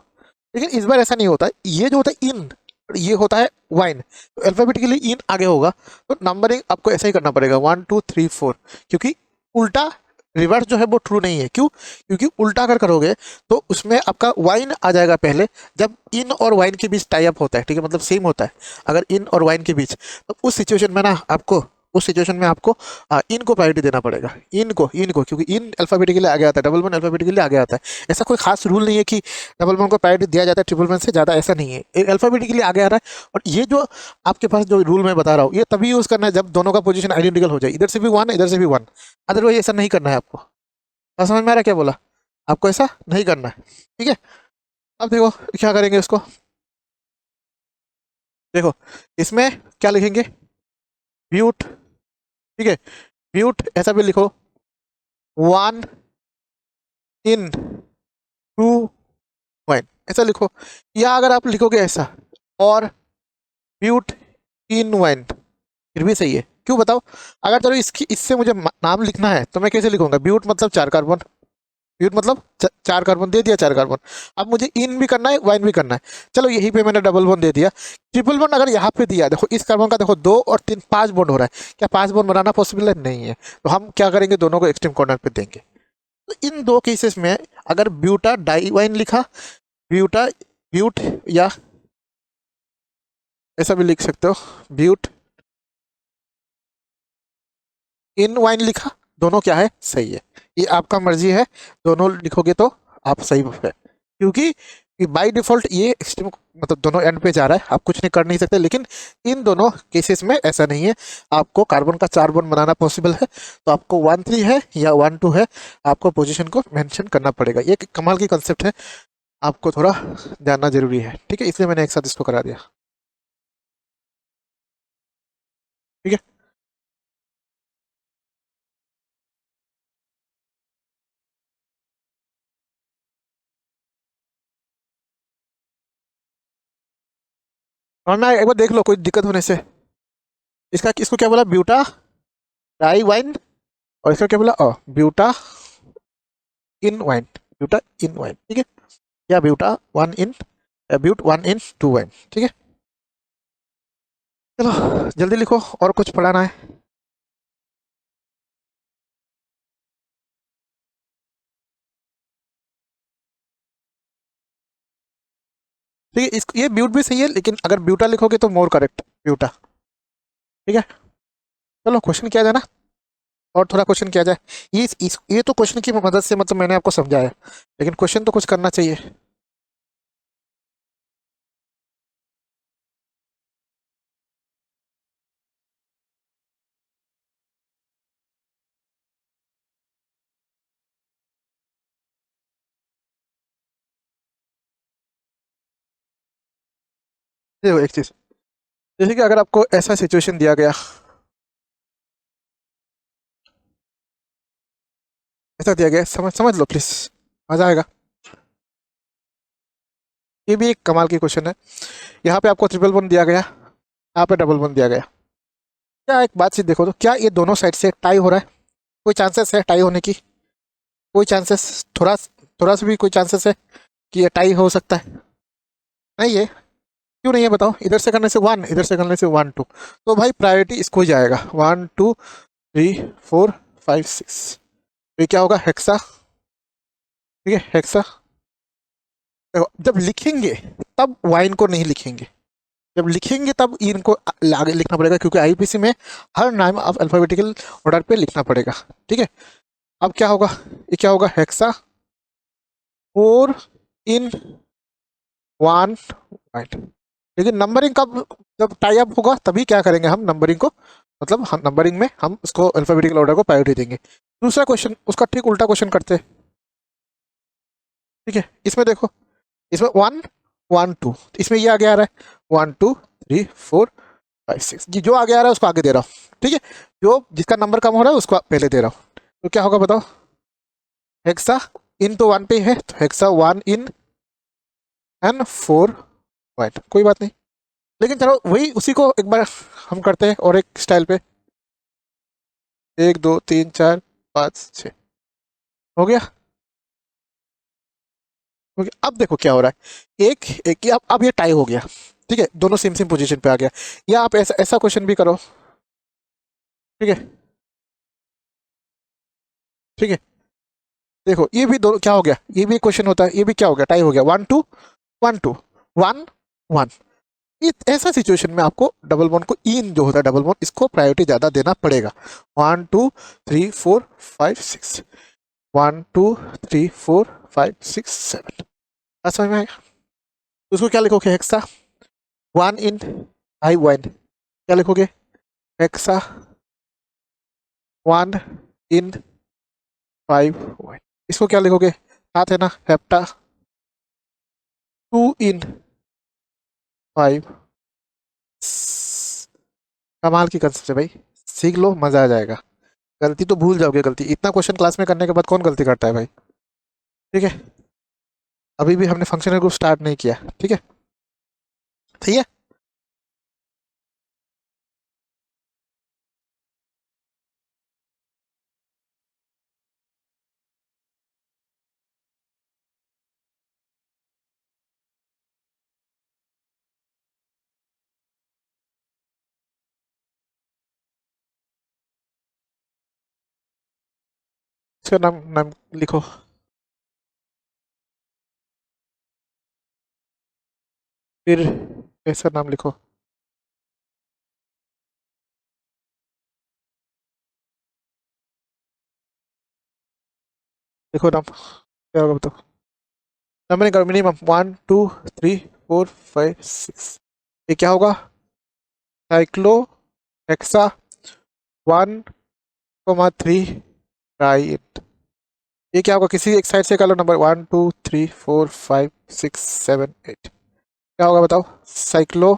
लेकिन इस बार ऐसा नहीं होता है। ये जो होता है इन, ये होता है वाइन, तो अल्फाबेटिकली इन आगे होगा, तो नंबरिंग आपको ऐसा ही करना पड़ेगा 1 2 3 4, क्योंकि उल्टा रिवर्स जो है वो ट्रू नहीं है। क्यों? क्योंकि उल्टा अगर करोगे तो उसमें आपका वाइन आ जाएगा पहले, जब इन और वाइन के बीच टाई अप होता है, ठीक है, मतलब सेम होता है अगर इन और वाइन के बीच, तो उस सिचुएशन में ना आपको, उस सिचुएशन में आपको इन को प्रायोरिटी देना पड़ेगा। इन को क्योंकि इन अल्फाबेटिकली आगे आता है, डबल वन अल्फाबेटिकली आगे आता है। ऐसा कोई खास रूल नहीं है कि डबल वन को प्रायोरिटी दिया जाता है ट्रिपल वन से ज़्यादा, ऐसा नहीं है। अल्फाबेटिकली आगे आ रहा है। और ये जो आपके पास जो रूल मैं बता रहा हूँ, ये तभी यूज़ करना है जब दोनों का पोजीशन आइडेंटिकल हो जाए, इधर से भी वन इधर से भी वन। अदरवाइज ऐसा नहीं करना है आपको। बात समझ में आ रहा है क्या बोला? आपको ऐसा नहीं करना है, ठीक है। अब देखो क्या करेंगे उसको। देखो, इसमें क्या लिखेंगे, ब्यूट, ठीक है, ब्यूट ऐसा भी लिखो, वन इन टू वाइन, ऐसा लिखो। या अगर आप लिखोगे ऐसा, और ब्यूट इन वाइन, फिर भी सही है। क्यों बताओ? अगर चलो इसकी, इससे मुझे नाम लिखना है तो मैं कैसे लिखूंगा, ब्यूट मतलब चार कार्बन, ब्यूट मतलब चार कार्बन, दे दिया चार कार्बन। अब मुझे इन भी करना है, वाइन भी करना है। चलो यहीं पे मैंने डबल बॉन्ड दे दिया। ट्रिपल बॉन्ड अगर यहाँ पे दिया, देखो इस कार्बन का देखो 2 और 3 5 बॉन्ड हो रहा है। क्या 5 बॉन्ड बनाना पॉसिबल है? नहीं है। तो हम क्या करेंगे, दोनों को एक्सट्रीम कॉर्नर पे देंगे। तो इन दो केसेस में अगर ब्यूटा डाई वाइन लिखा, ब्यूटा ब्यूट, या ऐसा भी लिख सकते हो, ब्यूट इन वाइन लिखा, दोनों क्या है, सही है। ये आपका मर्जी है, दोनों लिखोगे तो आप सही है। क्योंकि बाय डिफॉल्ट ये एक्सट्रीम, मतलब दोनों एंड पे जा रहा है, आप कुछ नहीं कर नहीं सकते। लेकिन इन दोनों केसेस में ऐसा नहीं है। आपको कार्बन का चार बॉन्ड बनाना पॉसिबल है, तो आपको 1 3 है या 1 2 है, आपको पोजीशन को मेंशन करना पड़ेगा। ये कमाल की कंसेप्ट है, आपको थोड़ा जानना जरूरी है, ठीक है, इसलिए मैंने एक साथ इसको करा दिया, ठीक है। और मैं एक बार देख लो कोई दिक्कत होने से। इसका, इसको क्या बोला, ब्यूटा डाई वाइन, और इसका क्या बोला, buta ene yne, buta ene yne, ठीक है। या buta one ene, but one ene two yne, ठीक है। चलो जल्दी लिखो, और कुछ पढ़ाना है। ठीक है, ये ब्यूट भी सही है, लेकिन अगर ब्यूटा लिखोगे तो मोर करेक्ट, ब्यूटा, ठीक है। चलो क्वेश्चन किया जाए ना, और थोड़ा क्वेश्चन किया जाए। ये तो क्वेश्चन की मदद से मतलब मैंने आपको समझाया, लेकिन क्वेश्चन तो कुछ करना चाहिए। देखो एक चीज, जैसे कि अगर आपको ऐसा सिचुएशन दिया गया, ऐसा दिया गया, समझ समझ लो प्लीज, मजा आएगा। ये भी एक कमाल की क्वेश्चन है। यहाँ पे आपको ट्रिपल वन दिया गया, यहाँ पे डबल वन दिया गया। क्या एक बात से देखो, तो क्या ये दोनों साइड से टाई हो रहा है? कोई चांसेस है टाई होने की? कोई चांसेस, थोड़ा थोड़ा सा भी कोई चांसेस है कि ये टाई हो सकता है? नहीं है। क्यों नहीं है बताओ? इधर से करने से वन, इधर से करने से 1 2, तो भाई प्रायोरिटी इसको ही जाएगा, 1 2 3 4 5 6। ये क्या होगा, हेक्सा, ठीक है, हेक्सा। देखो, जब लिखेंगे तब वाइन को नहीं लिखेंगे, जब लिखेंगे तब इनको आगे लिखना पड़ेगा, क्योंकि आईपीसी में हर नाम आप अल्फाबेटिकल ऑर्डर पे लिखना पड़ेगा, ठीक है। अब क्या होगा, ये क्या होगा, हेक्सा 4 इन 1 वाइन। लेकिन नंबरिंग कब, जब टाई अप होगा तभी क्या करेंगे हम, नंबरिंग को, मतलब हम नंबरिंग में हम इसको अल्फाबेटिकल ऑर्डर को प्रायोरिटी देंगे। दूसरा क्वेश्चन, उसका ठीक उल्टा क्वेश्चन करते हैं, ठीक है। इसमें देखो, इसमें 1 1 2, इसमें ये आगे आ रहा है 1 2 3 4 5 6, जी जो आगे आ रहा है उसको आगे दे रहा हूँ, ठीक है, जो जिसका नंबर कम हो रहा है उसको पहले दे रहा हूँ। तो क्या होगा बताओ, हेक्सा इन तो 1 पे है, तो हेक्सा 1 इन एंड 4 वाइट, कोई बात नहीं। लेकिन चलो वही उसी को एक बार हम करते हैं और एक स्टाइल पे, 1 2 3 4 5 6 हो गया। ओके, अब देखो क्या हो रहा है, एक एक अब ये टाई हो गया, ठीक है, दोनों सेम सेम पोजीशन पे आ गया। या आप ऐसा ऐसा क्वेश्चन भी करो, ठीक है, ठीक है, देखो ये भी दो क्या हो गया, ये भी क्वेश्चन होता है, ये भी क्या हो गया, टाई हो गया, 1 2 1 2 1 1। ऐसा सिचुएशन में आपको डबल बॉन्ड को इन जो होता है डबल बॉन्ड, इसको प्रायोरिटी ज्यादा देना पड़ेगा। 1 2 3 4 5 6, 1 2 3 4 5 6 7, समझ में आएगा। उसको क्या लिखोगे, हेक्सा 1 इन आई 1, क्या लिखोगे, हेक्सा 1 इन 5 1, इसको क्या लिखोगे, साथ है ना, हेप्टा 2 इन 5। कमाल की कंसेप्ट है भाई, सीख लो मजा आ जाएगा। गलती तो भूल जाओगे, गलती इतना क्वेश्चन क्लास में करने के बाद कौन गलती करता है भाई, ठीक है। अभी भी हमने फंक्शनल ग्रुप स्टार्ट नहीं किया, ठीक है, सही है। इसका नाम नाम लिखो, फिर ऐसा नाम लिखो, लिखो नाम, क्या होगा बताओ, नंबर करो मिनिमम 1 2 3 4 5 6, ये क्या होगा, साइक्लो हेक्सा 1 3 ट्राई इट। ये क्या होगा, किसी एक साइड से कर लो, नंबर 1 2 3 4 5 6 7 8, क्या होगा बताओ, साइक्लो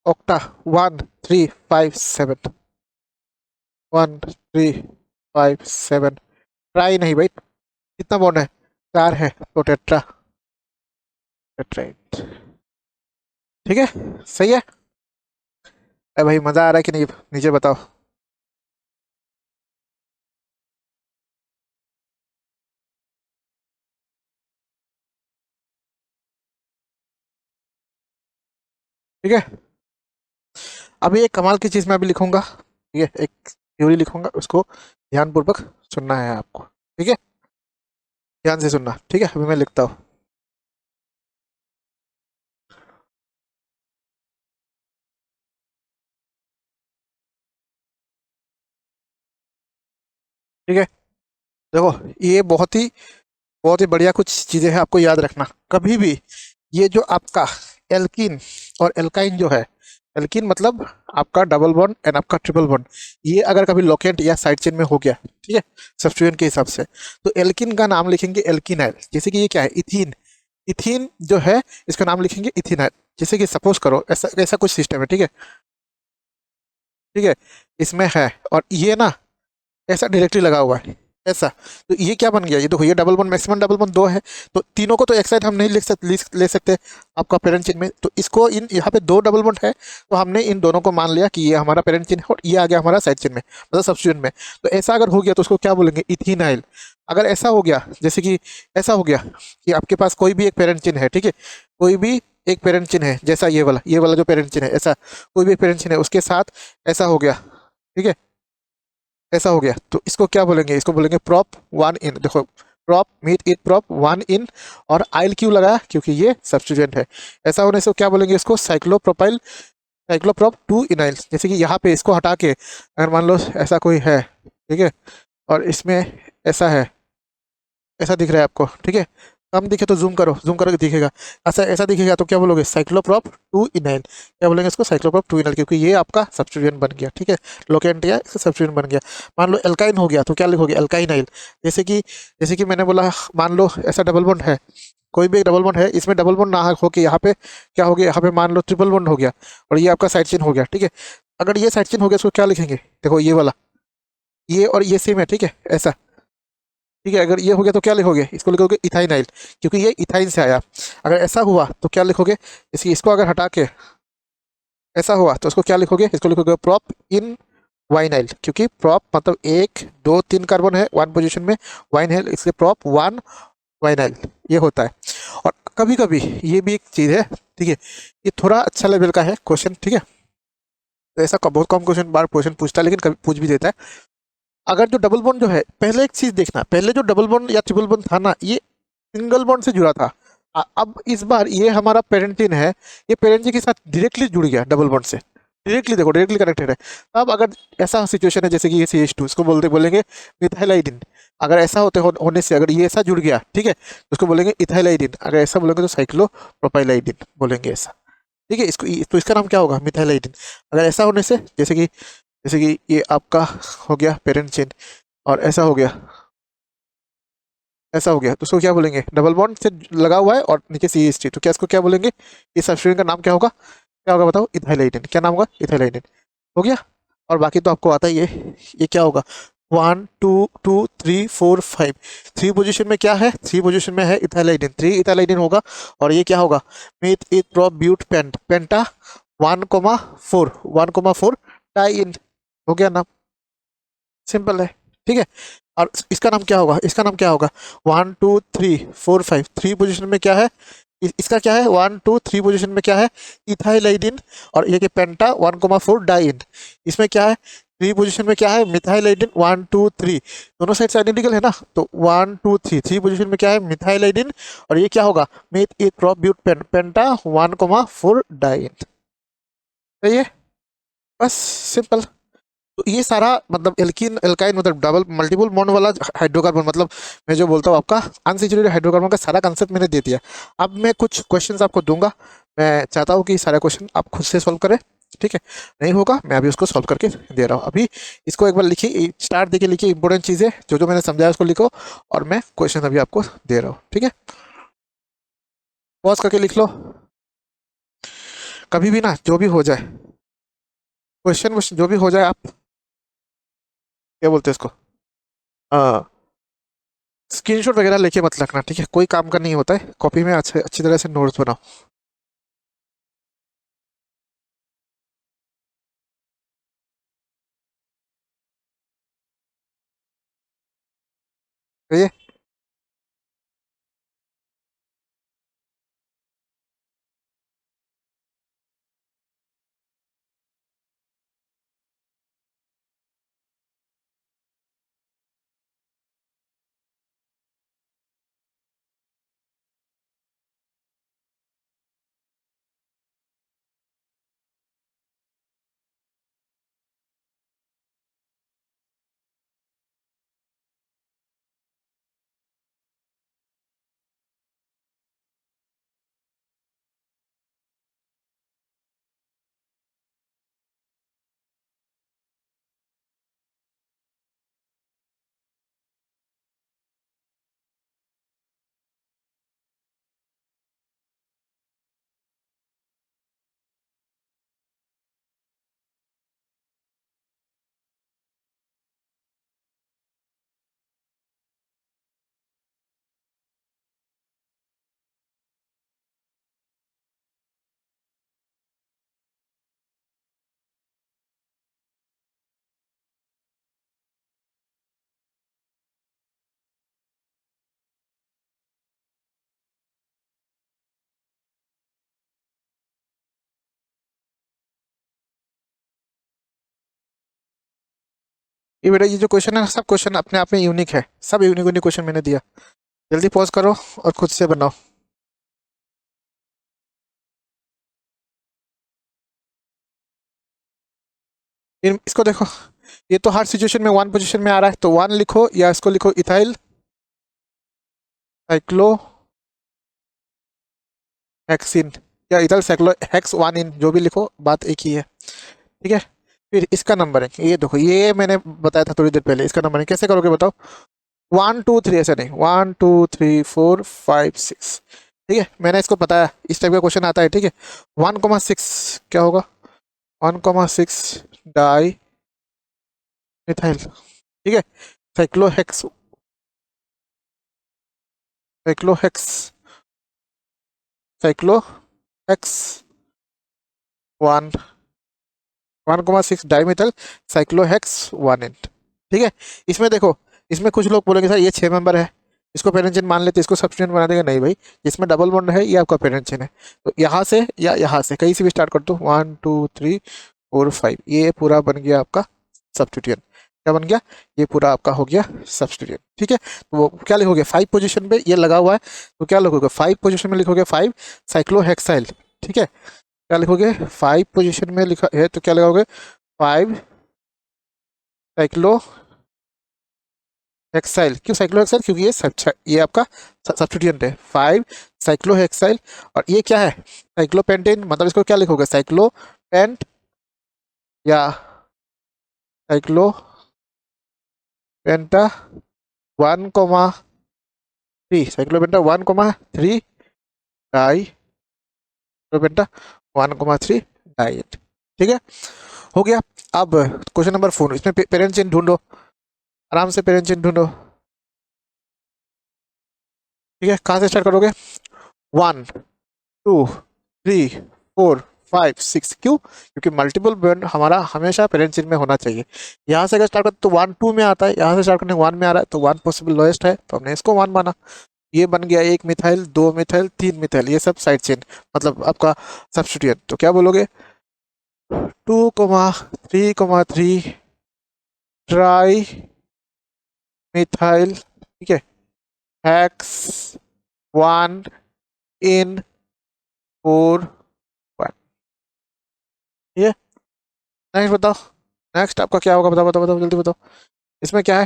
ऑक्टा 1 3 5 7, 1 3 5 7, ट्राई नहीं भाई, कितना बॉन्ड है, 4 है, तो टेट्रा, टेट्राइट, ठीक है, सही है। अरे भाई मजा आ रहा है कि नहीं, नीचे बताओ। ठीक है, अभी एक कमाल की चीज मैं अभी लिखूंगा, ठीक है, एक थ्योरी लिखूंगा, उसको ध्यानपूर्वक सुनना है आपको, ठीक है, ध्यान से सुनना, ठीक है, अभी मैं लिखता हूँ, ठीक है। देखो ये बहुत ही बढ़िया कुछ चीजें हैं, आपको याद रखना कभी भी, ये जो आपका एल्कीन और एल्काइन जो है, एल्कीन मतलब आपका डबल बॉन्ड एंड आपका ट्रिपल बॉन्ड, ये अगर कभी लोकेंट या साइड चेन में हो गया, ठीक है, सब्स्टिट्यूएंट के हिसाब से, तो एल्कीन का नाम लिखेंगे एल्कीनाइल, जैसे कि ये क्या है, इथीन, इथीन जो है इसका नाम लिखेंगे इथेनाइल, जैसे कि सपोज करो ऐसा ऐसा कुछ सिस्टम है, ठीक है, ठीक है, इसमें है और ये ना ऐसा डायरेक्टली लगा हुआ है ऐसा, तो ये क्या बन गया, ये देखो ये double bond, maximum double bond 2 है, तो तीनों को तो एक साइड हम नहीं ले सकते आपका पेरेंट चेन में, तो इसको इन यहाँ पे 2 डबल बॉन्ड है, तो हमने इन दोनों को मान लिया कि ये हमारा पेरेंट चेन है और ये आ गया हमारा साइड चेन में, मतलब सब्स्टिट्यूएंट में। तो ऐसा अगर हो गया तो उसको क्या बोलेंगे, इथेनाइल। अगर ऐसा हो गया, जैसे कि ऐसा हो गया कि आपके पास कोई भी एक पेरेंट चेन है, ठीक है, कोई भी एक पेरेंट चेन है, जैसा ये वाला जो पेरेंट चेन है, ऐसा कोई भी पेरेंट चेन है, उसके साथ ऐसा हो गया, ठीक है, ऐसा हो गया, तो इसको क्या बोलेंगे, इसको बोलेंगे प्रॉप 1 इन, देखो प्रॉप मीट इट प्रॉप 1 इन, और आइल क्यों लगाया, क्योंकि ये सब्स्टिट्यूएंट है। ऐसा होने से क्या बोलेंगे, इसको साइक्लोप्रोपाइल, साइक्लोप्रॉप 2 इनाइल, जैसे कि यहाँ पे इसको हटा के अगर मान लो ऐसा कोई है, ठीक है, और इसमें ऐसा है, ऐसा दिख रहा है आपको, ठीक है, कम दिखे तो जूम करो, जूम करके दिखेगा, ऐसा ऐसा दिखेगा तो क्या बोलोगे, साइक्लोप्रॉप 2 इनाइल, क्या बोलेंगे इसको, साइक्लोप्रॉप 2 इनाइल, क्योंकि ये आपका सब्स्टिट्यूएंट बन गया, ठीक है, लोकेंट या सब्स्टिट्यूएंट बन गया। मान लो एल्काइन हो गया तो क्या लिखोगे, एल्काइनाइल, जैसे कि मैंने बोला, मान लो ऐसा डबल बॉन्ड है, कोई भी एक डबल बॉन्ड है, इसमें डबल बॉन्ड ना हो के यहाँ पे क्या हो गया, यहाँ पे मान लो ट्रिपल बॉन्ड हो गया और ये आपका साइड चेन हो गया, ठीक है। अगर ये साइड चेन हो गया इसको क्या लिखेंगे, देखो ये वाला, ये और ये सेम है, ठीक है, ऐसा, ठीक है। अगर ये हो गया तो क्या लिखोगे, इसको लिखोगे इथाइनाइल, क्योंकि ये इथाइन से आया। अगर ऐसा हुआ तो क्या लिखोगे, इसको अगर हटा के ऐसा हुआ तो उसको क्या लिखोगे, इसको लिखोगे प्रॉप इन वाइनाइल, क्योंकि प्रॉप मतलब 1 2 3 कार्बन है वन पोजीशन में, वाइन है, इसलिए प्रॉप वन वाइनाइल ये होता है। और कभी कभी ये भी एक चीज़ है, ठीक है, ये थोड़ा अच्छा लेवल का है क्वेश्चन, ठीक है। तो ऐसा बहुत कम क्वेश्चन बार क्वेश्चन पूछता है, लेकिन कभी पूछ भी देता है। अगर जो डबल बॉन्ड जो है, पहले एक चीज देखना, पहले जो डबल बॉन्ड या ट्रिपल बॉन्ड था ना, ये सिंगल बॉन्ड से जुड़ा था। अब इस बार ये हमारा पेरेंटिन है, ये पेरेंटिन के साथ डायरेक्टली जुड़ गया डबल बॉन्ड से, डायरेक्टली, देखो डायरेक्टली कनेक्टेड है। अब अगर ऐसा सिचुएशन है जैसे कि ये CH2, इसको बोलेंगे मिथाइलाइडिन। अगर ऐसा होने से अगर ये ऐसा जुड़ गया, ठीक है, तो उसको बोलेंगे इथाइलाइडिन। अगर ऐसा बोलेंगे तो साइक्लोप्रोपाइलाइडिन बोलेंगे ऐसा, ठीक है। तो इसका नाम क्या होगा, मिथाइलाइडिन। अगर ऐसा होने से जैसे कि ये आपका हो गया पेरेंट चेन और ऐसा हो गया तो उसको क्या बोलेंगे, डबल बॉन्ड से लगा हुआ है और नीचे CH3, तो क्या इसको क्या बोलेंगे, इस सब्स्टिट्यूएंट का नाम क्या होगा बताओ, इथाइलाइडिन। क्या नाम होगा, इथाइलाइडिन हो गया। और बाकी तो आपको आता ही है, ये क्या होगा, 1 2 2 3 4 5, 3 पोजीशन में क्या है, 3 पोजीशन में है इथाइलाइडिन, 3 इथाइलाइडिन होगा। और ये क्या होगा, मीथ इथ प्रोप ब्यूट पेंटा 1,4 डाई इन, हो गया नाम, सिंपल है, ठीक है। और इसका नाम क्या होगा, 1 2 3 4 5, 3 पोजीशन में क्या है, इसका क्या है, 1 2 3 पोजीशन में क्या है, इथाइलाइडिन। और ये कि पेंटा 1,4 डाइन, इसमें क्या है, 3 पोजीशन में क्या है, मिथाइलाइडिन 1 2 3, दोनों साइड से आइडेंटिकल है ना, तो 1 2 3, 3 पोजीशन में क्या है, मिथाइलाइडिन। और ये क्या होगा, मीथ इथ प्रोप ब्यूट पेंटा 1,4 डाइन, सही है, बस सिंपल। तो ये सारा मतलब एल्किन एल्काइन मतलब डबल मल्टीपल बॉन्ड वाला हाइड्रोकार्बन, मतलब मैं जो बोलता हूँ आपका अनसैचुरेटेड हाइड्रोकार्बन का सारा कंसेप्ट मैंने दे दिया। अब मैं कुछ क्वेश्चंस आपको दूंगा, मैं चाहता हूँ कि सारे क्वेश्चन आप खुद से सॉल्व करें, ठीक है। नहीं होगा मैं अभी उसको सॉल्व करके दे रहा हूँ। अभी इसको एक बार लिखिए, स्टार्ट देके लिखिए, इंपॉर्टेंट चीज़ें जो मैंने समझाया उसको लिखो, और मैं क्वेश्चन अभी आपको दे रहा हूँ, ठीक है। पॉज करके लिख लो, कभी भी ना जो भी हो जाए, क्वेश्चन जो भी हो जाए, आप क्या बोलते हैं इसको, स्क्रीनशॉट वगैरह लेके मत रखना, ठीक है, कोई काम का नहीं होता है, कॉपी में अच्छी तरह से नोट्स बनाओ। सही है, ये बेटा ये जो क्वेश्चन है सब क्वेश्चन अपने आप में यूनिक है, सब यूनिक यूनिक क्वेश्चन मैंने दिया। जल्दी पॉज करो और खुद से बनाओ। इसको देखो, ये तो हर सिचुएशन में 1 पोजीशन में आ रहा है, तो 1 लिखो या इसको लिखो इथाइल साइक्लो हेक्सिन, या इथाइल साइक्लो हेक्स 1 इन, जो भी लिखो बात एक ही है, ठीक है। फिर इसका नंबर है, ये देखो ये मैंने बताया था थोड़ी देर पहले, इसका नंबर है कैसे करोगे बताओ, 1 2 3 ऐसा नहीं, 1 2 3 4 5 6, ठीक है, मैंने इसको बताया, इस टाइप का क्वेश्चन आता है, ठीक है। 1,6 क्या होगा, 1,6 डाई मिथाइल, ठीक है। साइक्लोहेक्स, साइक्लोहेक्स, साइक्लोहेक्स 1,6 डाईमिथाइल साइक्लोहेक्स 1 ठीक है। इसमें देखो, इसमें कुछ लोग बोलेंगे सर ये 6 मेंबर है, इसको पेरेंट चेन मान लेते, इसको सब्स्टिट्यूएंट बना देगा, नहीं भाई, जिसमें डबल बॉन्ड है ये आपका पेरेंट चेन है। तो यहाँ से या यहाँ से कहीं से भी स्टार्ट कर दो, 1 2 3 4 5, ये पूरा बन गया आपका सब्स्टिट्यूएंट। क्या बन गया, ये पूरा आपका हो गया सब्स्टिट्यूएंट, ठीक है। तो वो क्या लिखोगे, 5 पोजीशन पे ये लगा हुआ है, तो क्या लिखोगे, 5 पोजीशन में लिखोगे 5 साइक्लोहेक्साइल, ठीक है। क्या लिखोगे, 5 पोजीशन में लिखा है तो क्या लगाओगे, 5 साइक्लो हेक्साइल। क्यों साइक्लो हेक्साइल, क्योंकि ये आपका सब्स्टिट्यूएंट है, 5 साइक्लो हेक्साइल। और ये क्या है, साइक्लोपेंटेन, मतलब इसको क्या लिखोगे, साइक्लोपेंट या साइक्लो पेंटा 1,3, साइक्लोपेंटा 1,3 डाई, साइक्लोपेंटा 1,3 डाइट, ठीक है, हो गया। अब क्वेश्चन नंबर 4, इसमें पेरेंट चेन ढूंढो, आराम से पेरेंट चेन ढूंढो, ठीक है। कहाँ से स्टार्ट करोगे, 1 2 3 4 5 6, क्यों, क्योंकि मल्टीपल बॉन्ड हमारा हमेशा पेरेंट चेन में होना चाहिए। यहाँ से अगर स्टार्ट करते तो 1 2 में आता है, यहाँ से स्टार्ट करने 1 में आ रहा है, तो 1 पॉसिबल लोएस्ट है, तो हमने इसको 1 माना। ये बन गया 1 मिथाइल 2 मिथाइल 3 मिथाइल, ये सब साइड चेन, मतलब आपका सब्स्टिट्यूएंट। तो क्या बोलोगे, 2,3,3 ट्राई मिथाइल, ठीक है, हेक्स 1 in 4 1, ठीक है। नेक्स्ट बताओ, नेक्स्ट आपका क्या होगा, बताओ बताओ बताओ जल्दी बताओ। इसमें क्या है,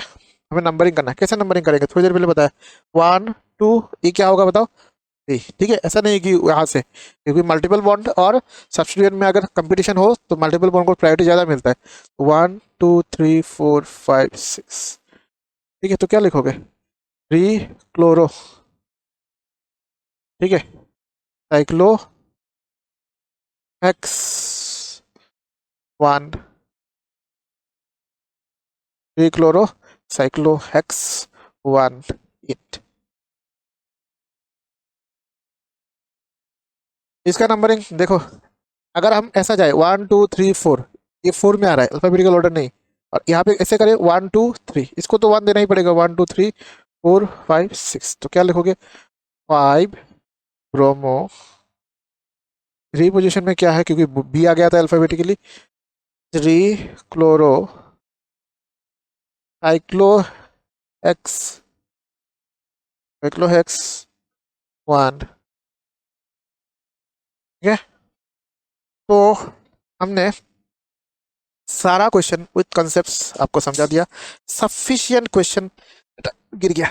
हमें नंबरिंग करना है, कैसे नंबरिंग करेंगे, थोड़ी देर पहले बताया, 1 2, ये क्या होगा बताओ, 3, ठीक है। ऐसा नहीं कि यहाँ से, क्योंकि मल्टीपल बॉन्ड और सब्स्टिट्यूएंट में अगर कंपटीशन हो तो मल्टीपल बॉन्ड को प्रायोरिटी ज़्यादा मिलता है। 1 2 3 4 5 6, ठीक है। तो क्या लिखोगे, 3 क्लोरो, ठीक है, cyclo hex 1, 3 chloro cyclo hex 1 इसका नंबरिंग देखो, अगर हम ऐसा जाए 1 2 3 4, ये 4 में आ रहा है, अल्फाबेटिकल ऑर्डर नहीं, और यहाँ पे ऐसे करें 1 2 3, इसको तो 1 देना ही पड़ेगा, 1 2 3 4 5 6, तो क्या लिखोगे, 5 ब्रोमो, 3 पोजीशन में क्या है, क्योंकि बी आ गया था alphabetically, 3 chloro cyclo x, cyclo hex 1, ठीक है। तो हमने सारा क्वेश्चन विथ कॉन्सेप्ट्स आपको समझा दिया, सफिशिएंट क्वेश्चन गिर गया,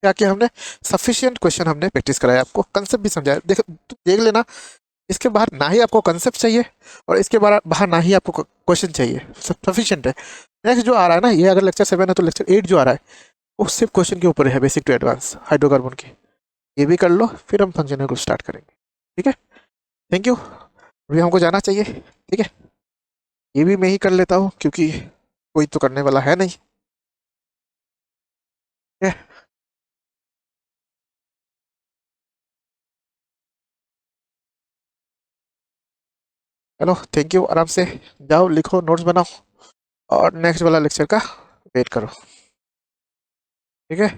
क्या किया हमने, सफिशिएंट क्वेश्चन हमने प्रैक्टिस कराया, आपको कंसेप्ट भी समझाया, देख लेना, इसके बाहर ना ही आपको कंसेप्ट चाहिए और इसके बाहर ना ही आपको क्वेश्चन चाहिए, सफिशिएंट है। नेक्स्ट जो आ रहा है ना, ये अगर लेक्चर 7 है तो लेक्चर 8 जो आ रहा है वो सिर्फ क्वेश्चन के ऊपर है, बेसिक टू एडवांस हाइड्रोकार्बन की, ये भी कर लो, फिर हम फंक्शन को स्टार्ट करेंगे, ठीक है। थैंक यू, अभी हमको जाना चाहिए, ठीक है। ये भी मैं ही कर लेता हूँ क्योंकि कोई तो करने वाला है नहीं, ठीक है। चलो थैंक यू, आराम से जाओ, लिखो, नोट्स बनाओ और नेक्स्ट वाला लेक्चर का वेट करो, ठीक है।